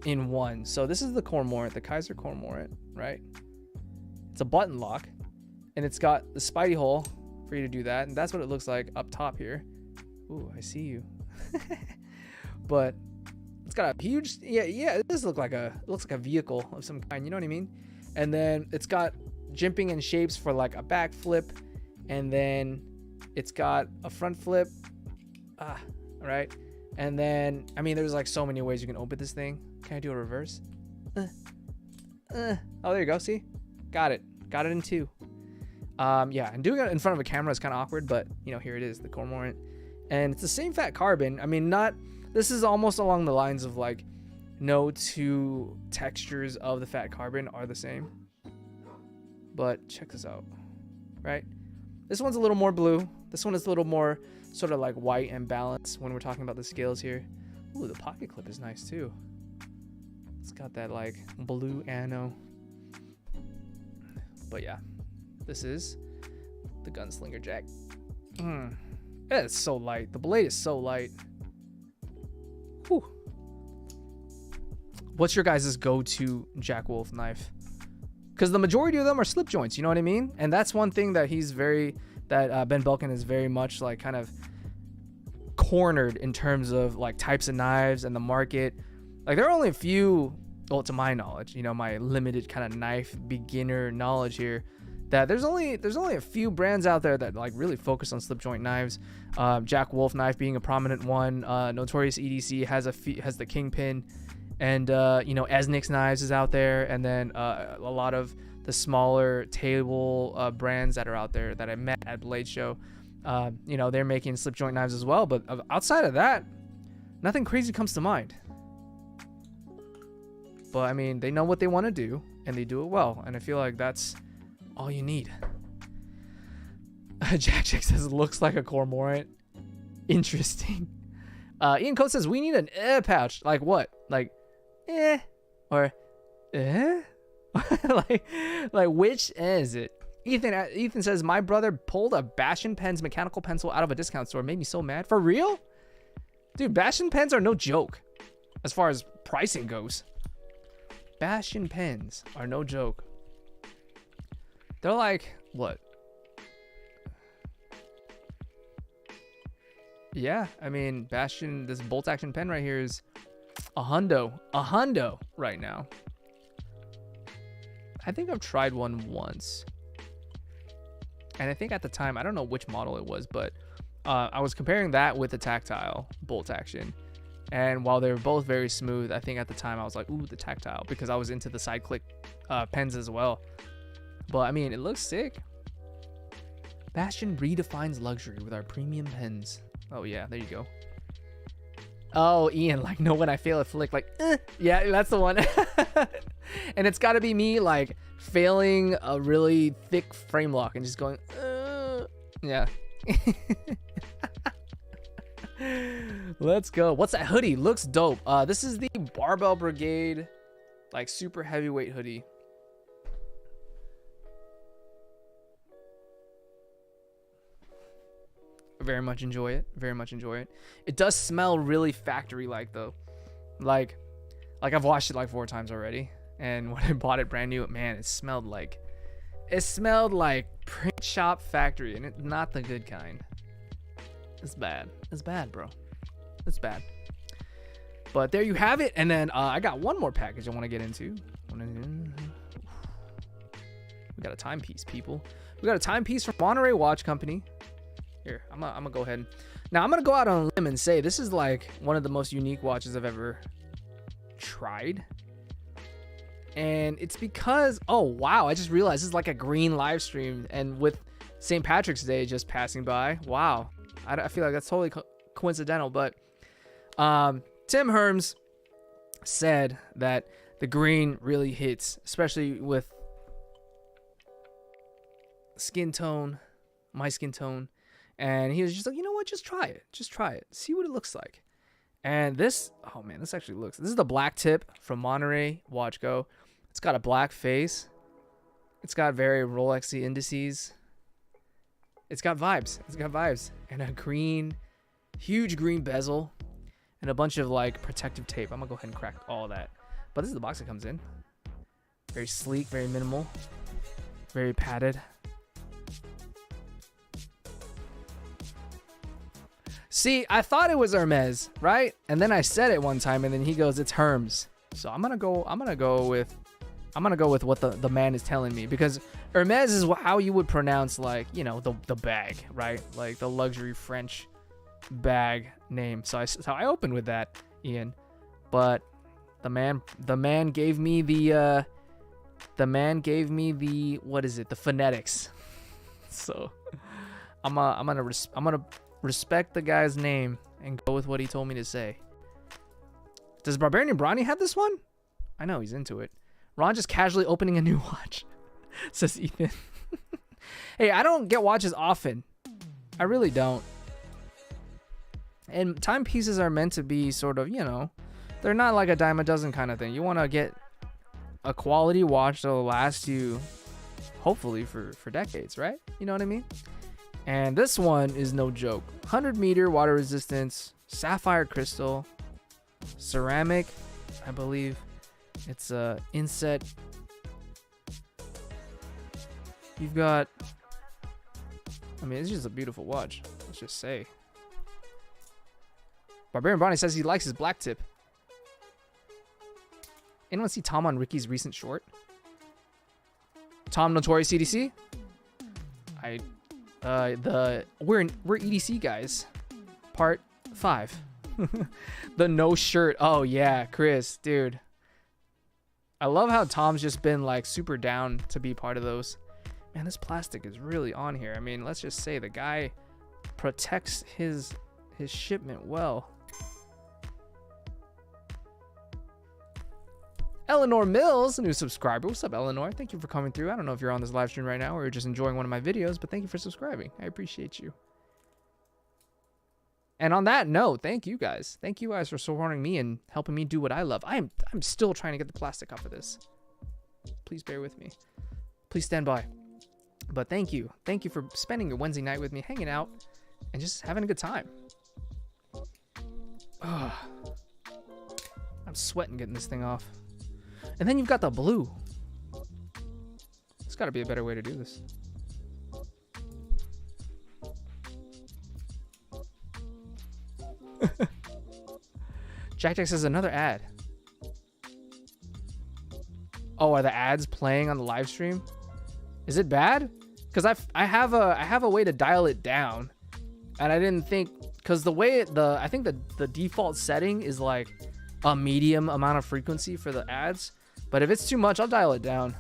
in one. So this is the Cormorant, the Kaiser Cormorant, right? It's a button lock, and it's got the spidey hole for you to do that, and that's what it looks like up top here. Ooh, I see you. But it's got a huge, yeah, it does look like it looks like a vehicle of some kind, you know what I mean? And then it's got jimping and shapes for like a back flip, and then it's got a front flip. Right? And then, I mean, there's like so many ways you can open this thing. Can I do a reverse? Oh, there you go. See? Got it in two. Yeah, and doing it in front of a camera is kind of awkward, but you know, here it is, the Cormorant. And it's the same fat carbon. I mean, this is almost along the lines of like, no two textures of the fat carbon are the same. But check this out, right? This one's a little more blue. This one is a little more sort of like white and balanced when we're talking about the scales here. Ooh, the pocket clip is nice too. It's got that like blue ano. But yeah, this is the Gunslinger Jack. It's so light. The blade is so light. Whew. what's your guys' go-to Jack Wolf knife? Because the majority of them are slip joints, you know what I mean? And that's one thing that Ben Belkin is very much like kind of cornered in terms of like types of knives and the market. Like there are only a few, well, to my knowledge, you know, my limited kind of knife beginner knowledge here, that there's only a few brands out there that like really focus on slip joint knives. Jack Wolf knife being a prominent one. Notorious EDC has the Kingpin, and you know, Esnix knives is out there, and then a lot of the smaller table brands that are out there that I met at Blade Show. You know, they're making slip joint knives as well, but outside of that, nothing crazy comes to mind. But I mean, they know what they want to do and they do it well, and I feel like that's all you need. Jack says it looks like a cormorant. Interesting. Ian Coates says we need an pouch. Like what? Like or like which is it? Ethan says my brother pulled a Bastion Pens mechanical pencil out of a discount store. Made me so mad. For real? Dude, Bastion Pens are no joke as far as pricing goes. Bastion Pens are no joke. They're like, what? Yeah, I mean, Bastion, this bolt action pen right here is a hundo right now. I think I've tried one once. And I think at the time, I don't know which model it was, but I was comparing that with the tactile bolt action. And while they were both very smooth, I think at the time I was like, ooh, the tactile, because I was into the side click pens as well. But I mean, it looks sick. Bastion redefines luxury with our premium pens. Oh yeah, there you go. Oh, Ian, like, no, when I fail a flick, like, yeah, that's the one. And it's got to be me, like, failing a really thick frame lock and just going, yeah. Let's go. What's that hoodie? Looks dope. This is the Barbell Brigade, like, super heavyweight hoodie. Very much enjoy it. Very much enjoy it. It does smell really factory-like, though. Like I've washed it like 4 times already. And when I bought it brand new, man, it smelled like print shop factory, and it's not the good kind. It's bad. It's bad, bro. It's bad. But there you have it. And then I got one more package I want to get into. We got a timepiece, people. We got a timepiece from Monterey Watch Company. Here, I'm gonna go ahead. Now I'm gonna go out on a limb and say this is like one of the most unique watches I've ever tried. And it's because, oh wow, I just realized this is like a green live stream, and with St. Patrick's Day just passing by, wow, I feel like that's totally coincidental. But Tim Herms said that the green really hits, especially with skin tone, my skin tone. And he was just like, you know what, just try it, see what it looks like. And this, oh man, this is the black tip from Monterey Watch Co. It's got a black face. It's got very Rolexy indices. It's got vibes. And a green, huge green bezel, and a bunch of like protective tape. I'm gonna go ahead and crack all that. But this is the box it comes in. Very sleek, very minimal, very padded. See, I thought it was Hermes, right? And then I said it one time, and then he goes, "It's Hermes." So I'm gonna go with what the man is telling me, because Hermes is how you would pronounce, like, you know, the bag, right? Like the luxury French bag name. So I opened with that, Ian. But the man gave me the what is it? The phonetics. So I'm gonna respect the guy's name and go with what he told me to say. Does Barbarian Bronny have this one? I know he's into it. Ron just casually opening a new watch, says Ethan. Hey, I don't get watches often. I really don't. And timepieces are meant to be sort of, you know, they're not like a dime a dozen kind of thing. You want to get a quality watch that will last you, hopefully, for decades, right? You know what I mean? And this one is no joke. 100-meter water resistance, sapphire crystal, ceramic, I believe. It's inset. You've got, I mean, it's just a beautiful watch. Let's just say. Barbarian Bonnie says he likes his black tip. Anyone see Tom on Ricky's recent short? Tom Notorious EDC? We're EDC guys. Part 5. The no shirt. Oh yeah, Chris, dude. I love how Tom's just been like super down to be part of those. Man, this plastic is really on here. I mean, let's just say the guy protects his shipment well. Eleanor Mills, a new subscriber. What's up, Eleanor? Thank you for coming through. I don't know if you're on this live stream right now or you're just enjoying one of my videos, but thank you for subscribing. I appreciate you. And on that note, thank you guys. Thank you guys for supporting me and helping me do what I love. I'm still trying to get the plastic off of this. Please bear with me. Please stand by. But thank you. Thank you for spending your Wednesday night with me, hanging out, and just having a good time. Ugh. I'm sweating getting this thing off. And then you've got the blue. There's got to be a better way to do this. Jack says another ad. Oh, are the ads playing on the live stream? Is it bad? Because I have a way to dial it down, and I didn't think, because the way I think the default setting is like a medium amount of frequency for the ads, but if it's too much, I'll dial it down.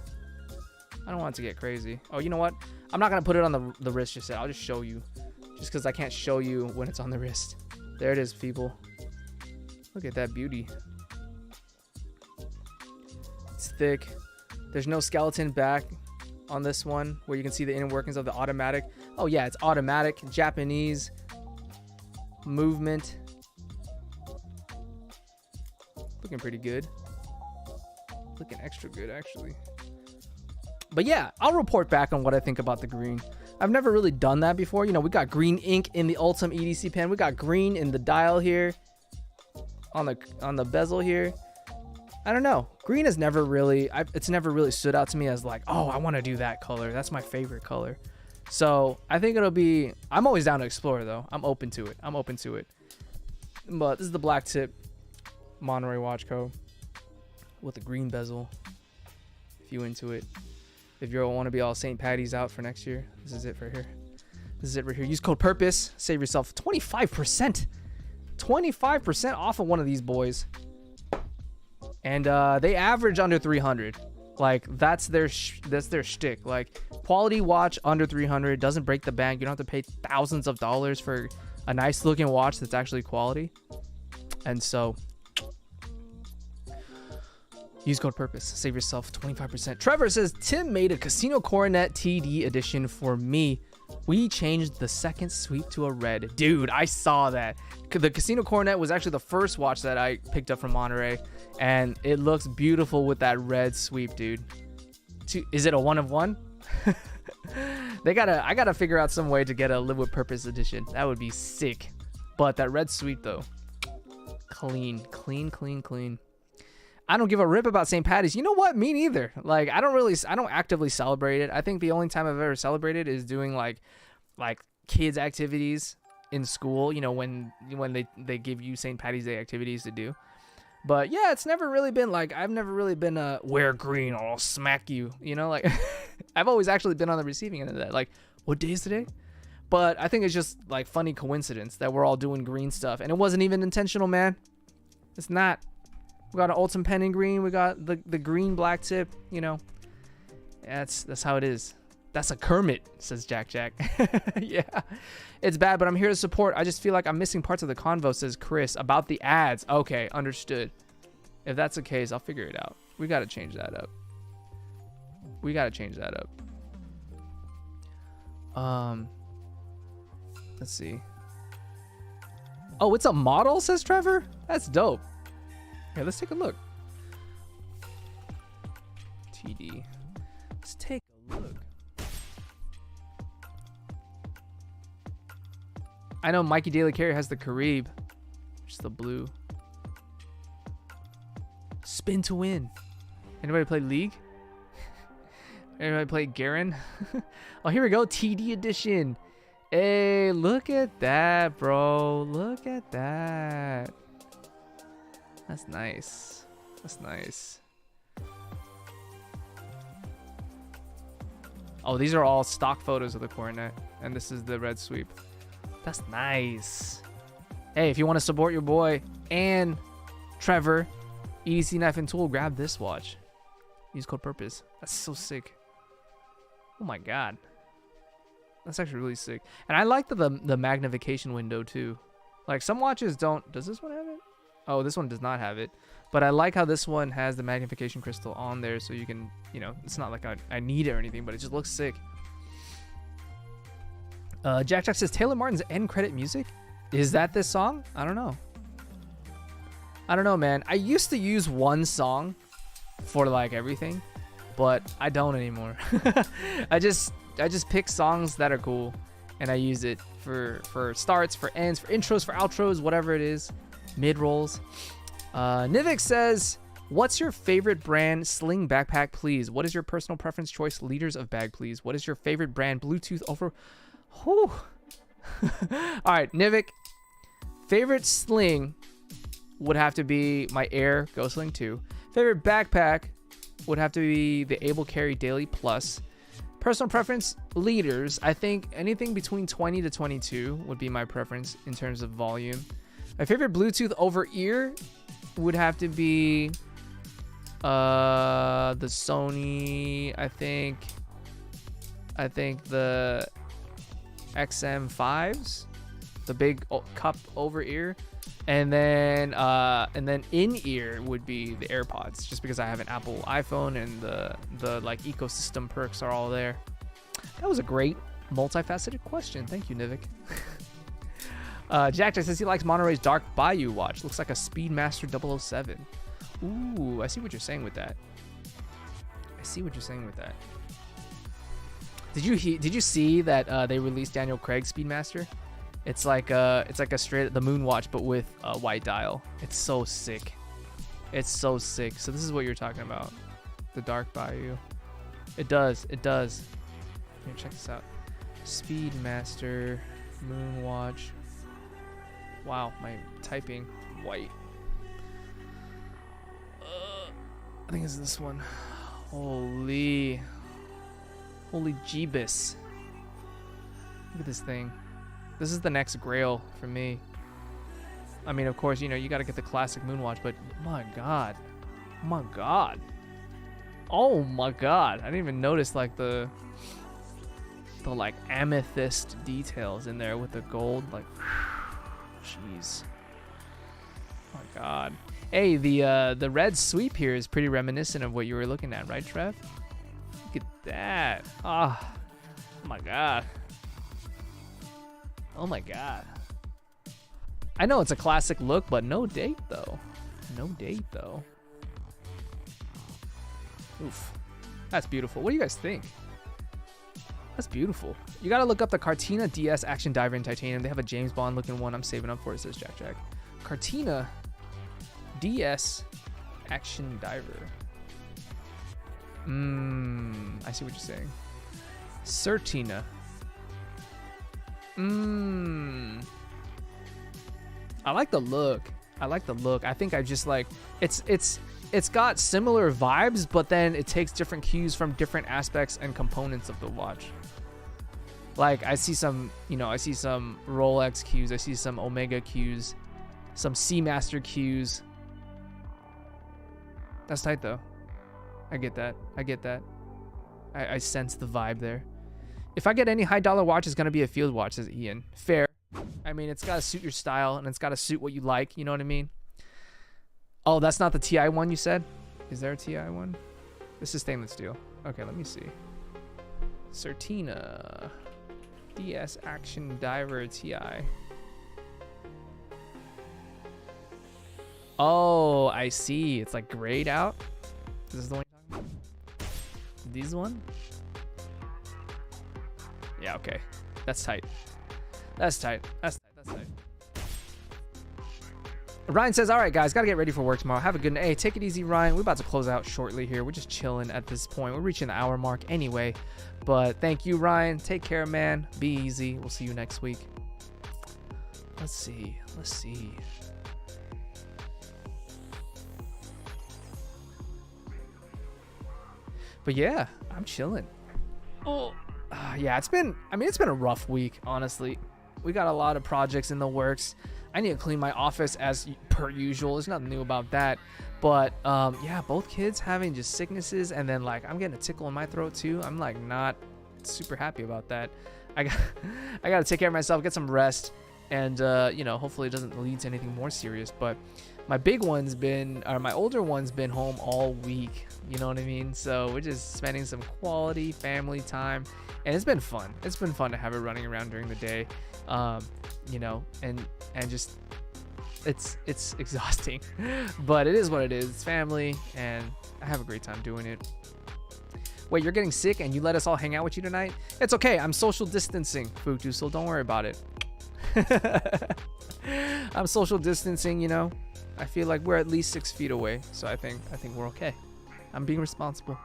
I don't want it to get crazy. Oh, you know what? I'm not gonna put it on the wrist just yet. I'll just show you, just because I can't show you when it's on the wrist. There it is, people. Look at that beauty. It's thick. There's no skeleton back on this one where you can see the inner workings of the automatic. Oh yeah, it's automatic, Japanese movement. Looking pretty good. Looking extra good, actually. But yeah, I'll report back on what I think about the green. I've never really done that before. You know, we got green ink in the Ultim EDC pen. We got green in the dial here, on the bezel here. I don't know. Green has never really, it's never really stood out to me as like, oh, I want to do that color. That's my favorite color. So I think it'll be, I'm always down to explore though. I'm open to it. I'm open to it. But this is the black tip Monterey watch co with the green bezel. If you into it. If you want to be all St. Patty's out for next year, this is it for here. This is it right here. Use code PURPOSE. Save yourself 25%. 25% off of one of these boys. And they average under 300. Like that's their shtick. Like quality watch under 300 doesn't break the bank. You don't have to pay thousands of dollars for a nice looking watch that's actually quality. And so use code PURPOSE. Save yourself 25%. Trevor says Tim made a Cino Coronet TD edition for me. We changed the second sweep to a red. Dude, I saw that. The Cino Coronet was actually the first watch that I picked up from Monterey, and it looks beautiful with that red sweep, dude. Is it a 1 of 1? I gotta figure out some way to get a Live with Purpose edition. That would be sick. But that red sweep though, clean. I don't give a rip about St. Patty's. You know what? Me neither. Like I don't actively celebrate it. I think the only time I've ever celebrated is doing like kids activities in school, you know, when they give you St. Patty's Day activities to do. But yeah, it's never really been like, I've never really been wear green or I'll smack you, you know, like I've always actually been on the receiving end of that. Like, what day is today? But I think it's just like funny coincidence that we're all doing green stuff, and it wasn't even intentional, man. It's not. We got an Ultim Pen in green. We got the green black tip, you know. That's how it is. That's a Kermit, says Jack. Yeah, it's bad, but I'm here to support. I just feel like I'm missing parts of the convo, says Chris, about the ads. Okay, understood. If that's the case, I'll figure it out. We got to change that up. Let's see. Oh, it's a model, says Trevor? That's dope. Here, let's take a look. TD. Let's take a look. I know Mikey Daily Carey has the Carib, which is the blue. Spin to win. Anybody play League? Anybody play Garen? Oh, here we go. TD edition. Hey, look at that, bro. Look at that. That's nice. That's nice. Oh, these are all stock photos of the Coronet, and this is the red sweep. That's nice. Hey, if you want to support your boy and Trevor, EDC Knife and Tool, grab this watch. Use code PURPOSE. That's so sick. Oh my god. That's actually really sick. And I like the magnification window too. Like some watches don't. Does this one have it? Oh, this one does not have it. But I like how this one has the magnification crystal on there, so you can, you know, it's not like I need it or anything, but it just looks sick. Jack says Taylor Martin's end credit music. Is that this song? I don't know. I don't know, man. I used to use one song for like everything, but I don't anymore. I just pick songs that are cool, and I use it for starts, for ends, for intros, for outros, whatever it is, mid rolls. Nivik says, "What's your favorite brand sling backpack, please? What is your personal preference choice leaders of bag, please? What is your favorite brand Bluetooth over?" Whew. All right, Nivik. Favorite sling would have to be my Air Go Sling 2. Favorite backpack would have to be the Able Carry Daily Plus. Personal preference leaders, I think anything between 20 to 22 would be my preference in terms of volume. My favorite Bluetooth over ear would have to be the Sony, I think the XM5s, the big cup over ear, and then in ear would be the AirPods, just because I have an Apple iPhone and the like ecosystem perks are all there. That was a great multifaceted question. Thank you, Nivik. Jack says he likes Monterey's Dark Bayou watch. Looks like a Speedmaster 007. Ooh, I see what you're saying with that. Did you see that they released Daniel Craig's Speedmaster? It's like a straight the moon watch, but with a white dial. It's so sick. So this is what you're talking about, the Dark Bayou. It does. Here, check this out. Speedmaster moon watch. Wow, my typing white. I think it's this one. Holy Jeebus. Look at this thing. This is the next grail for me. I mean, of course, you know, you got to get the classic Moonwatch, but my god. Oh my god. I didn't even notice like the like amethyst details in there with the gold, like jeez. Oh my god. Hey, the red sweep here is pretty reminiscent of what you were looking at, right, Trev? Look at that. Oh my god. Oh my god. I know it's a classic look, but no date though. Oof. That's beautiful. What do you guys think? That's beautiful. You gotta look up the Cartina DS Action Diver in titanium. They have a James Bond looking one. I'm saving up for it, says Jack. Cartina DS Action Diver. I see what you're saying. Certina. I like the look. I think I just like it's got similar vibes, but then it takes different cues from different aspects and components of the watch. Like I see some Rolex cues, I see some Omega cues, some Seamaster cues. That's tight though. I get that. I sense the vibe there. If I get any high dollar watch, it's gonna be a field watch, says Ian. Fair. I mean, it's gotta suit your style and it's gotta suit what you like. You know what I mean? Oh, that's not the TI one you said? Is there a TI one? This is stainless steel. Okay, let me see. Certina DS Action Diver TI. Oh, I see. It's like grayed out. This is the one you're talking about? This one? Yeah, okay. That's tight. Ryan says, all right, guys, got to get ready for work tomorrow. Have a good night. Hey, take it easy, Ryan. We're about to close out shortly here. We're just chilling at this point. We're reaching the hour mark anyway. But thank you, Ryan. Take care, man. Be easy. We'll see you next week. Let's see. But yeah, I'm chilling. Oh, yeah, it's been a rough week, honestly. We got a lot of projects in the works. I need to clean my office as per usual. There's nothing new about that. But yeah, both kids having just sicknesses, and then like I'm getting a tickle in my throat too. I'm like not super happy about that. I got to take care of myself, get some rest, and you know, hopefully it doesn't lead to anything more serious. But my older one's been home all week. You know what I mean? So we're just spending some quality family time, and it's been fun. It's been fun to have her running around during the day. You know, and just it's exhausting, but it is what it is. It's family, and I have a great time doing it. Wait, you're getting sick and you let us all hang out with you tonight? It's okay. I'm social distancing, Futu, so don't worry about it. I'm social distancing, you know. I feel like we're at least 6 feet away, so I think we're okay. I'm being responsible.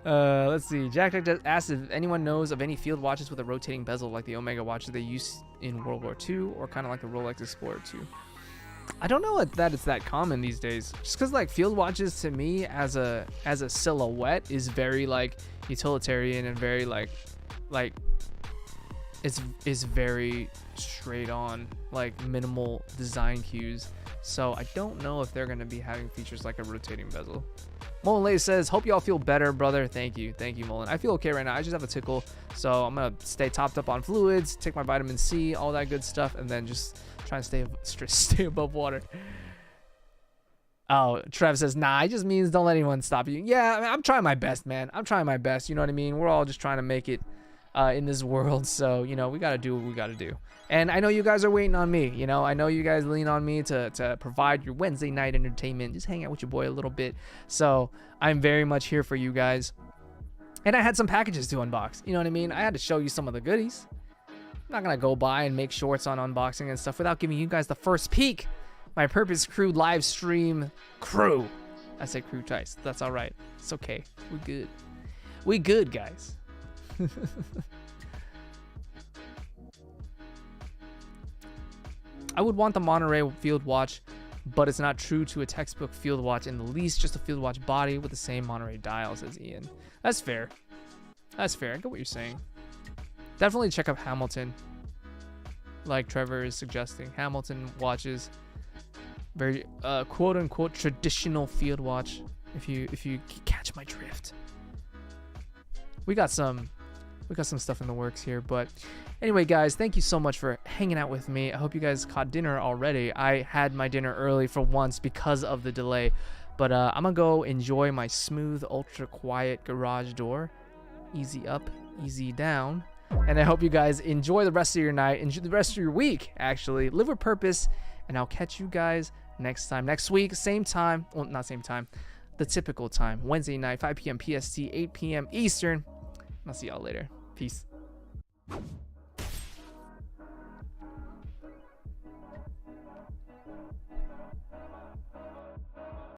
Let's see. Jack just asked if anyone knows of any field watches with a rotating bezel like the Omega watches they used in World War II, or kind of like the Rolex Explorer 2. I don't know that it's that common these days. Just because like field watches to me as a silhouette is very like utilitarian and very like it's very straight on, like minimal design cues. So I don't know if they're gonna be having features like a rotating bezel. Mullen says, hope y'all feel better, brother. Thank you, Mullen. I feel okay right now. I just have a tickle, so I'm gonna stay topped up on fluids, take my vitamin C, all that good stuff, and then just try and stay above water. Oh, Trev says, nah, it just means don't let anyone stop you. Yeah, I mean, I'm trying my best, man. I'm trying my best. You know what I mean? We're all just trying to make it in this world, so you know we gotta do what we gotta do. And I know you guys are waiting on me. You know, I know you guys lean on me to provide your Wednesday night entertainment. Just hang out with your boy a little bit. So I'm very much here for you guys. And I had some packages to unbox. You know what I mean? I had to show you some of the goodies. I'm not gonna go by and make shorts on unboxing and stuff without giving you guys the first peek. My Purpose Crew live stream crew. I said crew twice. That's all right. It's okay. We're good. We good, guys. I would want the Monterey field watch, but it's not true to a textbook field watch in the least, just a field watch body with the same Monterey dial, says Ian. That's fair. That's fair. I get what you're saying. Definitely check out Hamilton, like Trevor is suggesting. Hamilton watches, very quote unquote traditional field watch, if you catch my drift. We got some stuff in the works here, but anyway, guys, thank you so much for hanging out with me. I hope you guys caught dinner already. I had my dinner early for once because of the delay, but I'm gonna go enjoy my smooth, ultra quiet garage door. Easy up, easy down, and I hope you guys enjoy the rest of your night, enjoy the rest of your week. Actually, live with purpose, and I'll catch you guys next week, same time. Well, not same time, the typical time, Wednesday night, 5 p.m. PST, 8 p.m. Eastern. I'll see y'all later. Peace.